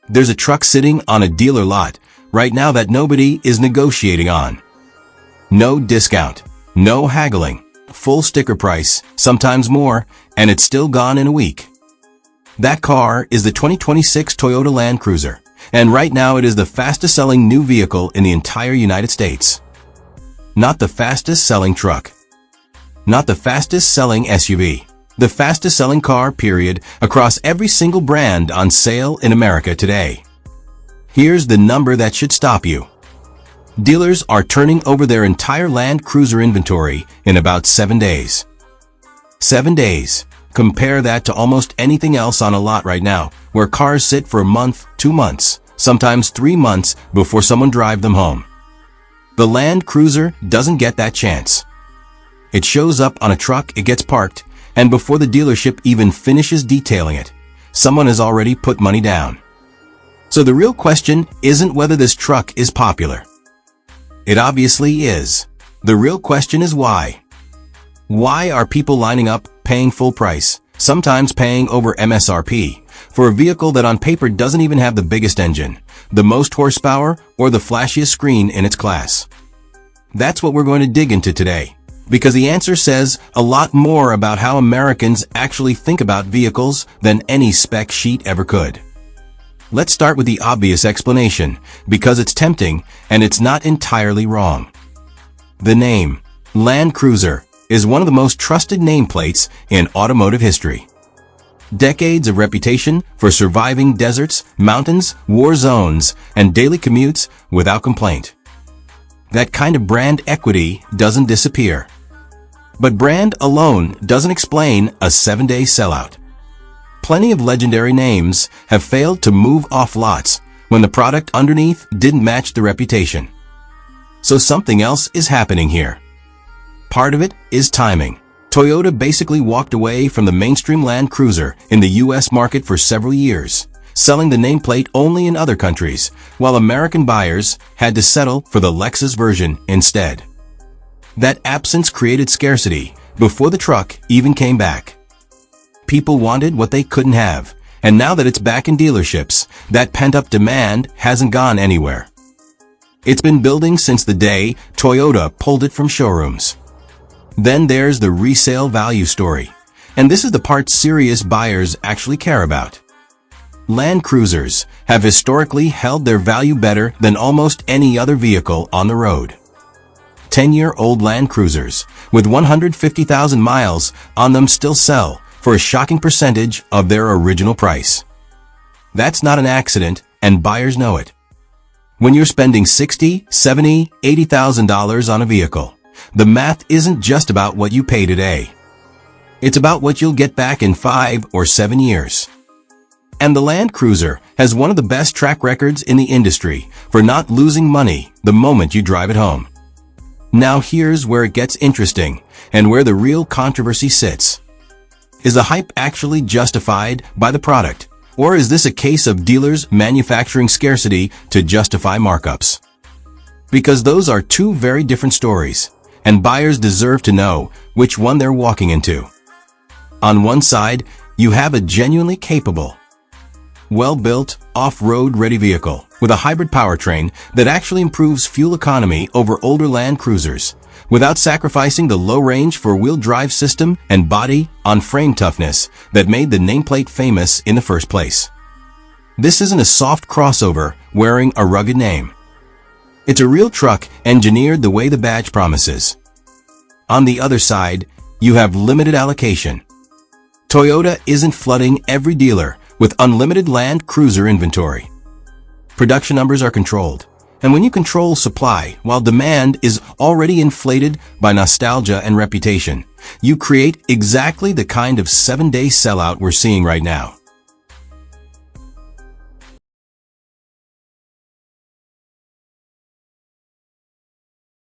There's a truck sitting on a dealer lot right now that nobody is negotiating on. No discount, no haggling, full sticker price, sometimes more, and it's still gone in a week. That car is the 2026 Toyota Land Cruiser, and right now it is the fastest selling new vehicle in the entire United States. Not the fastest selling truck. Not the fastest selling SUV. The fastest selling car, period, across every single brand on sale in America today. Here's the number that should stop you. Dealers are turning over their entire Land Cruiser inventory in about 7 days. 7 days. Compare that to almost anything else on a lot right now, where cars sit for a month, 2 months, sometimes 3 months before someone drives them home. The Land Cruiser doesn't get that chance. It shows up on a truck, it gets parked, and before the dealership even finishes detailing it, someone has already put money down. So the real question isn't whether this truck is popular. It obviously is. The real question is why. Why are people lining up, paying full price, sometimes paying over MSRP, for a vehicle that on paper doesn't even have the biggest engine, the most horsepower, or the flashiest screen in its class? That's what we're going to dig into today, because the answer says a lot more about how Americans actually think about vehicles than any spec sheet ever could. Let's start with the obvious explanation, because it's tempting and it's not entirely wrong. The name, Land Cruiser, is one of the most trusted nameplates in automotive history. Decades of reputation for surviving deserts, mountains, war zones, and daily commutes without complaint. That kind of brand equity doesn't disappear. But brand alone doesn't explain a 7-day sellout. Plenty of legendary names have failed to move off lots when the product underneath didn't match the reputation. So something else is happening here. Part of it is timing. Toyota basically walked away from the mainstream Land Cruiser in the US market for several years, selling the nameplate only in other countries, while American buyers had to settle for the Lexus version instead. That absence created scarcity before the truck even came back. People wanted what they couldn't have, and now that it's back in dealerships, that pent-up demand hasn't gone anywhere. It's been building since the day Toyota pulled it from showrooms. Then there's the resale value story, and this is the part serious buyers actually care about. Land Cruisers have historically held their value better than almost any other vehicle on the road. 10-year-old Land Cruisers with 150,000 miles on them still sell for a shocking percentage of their original price. That's not an accident, and buyers know it. When you're spending $60,000, $70,000, $80,000 on a vehicle, the math isn't just about what you pay today. It's about what you'll get back in 5 or 7 years. And the Land Cruiser has one of the best track records in the industry for not losing money the moment you drive it home. Now here's where it gets interesting, and where the real controversy sits. Is the hype actually justified by the product, or is this a case of dealers manufacturing scarcity to justify markups? Because those are two very different stories, and buyers deserve to know which one they're walking into. On one side, you have a genuinely capable, well-built, off-road ready vehicle with a hybrid powertrain that actually improves fuel economy over older Land Cruisers, without sacrificing the low-range four-wheel drive system and body-on-frame toughness that made the nameplate famous in the first place. This isn't a soft crossover wearing a rugged name. It's a real truck engineered the way the badge promises. On the other side, you have limited allocation. Toyota isn't flooding every dealer with unlimited Land Cruiser inventory. Production numbers are controlled. And when you control supply while demand is already inflated by nostalgia and reputation, you create exactly the kind of 7-day sellout we're seeing right now.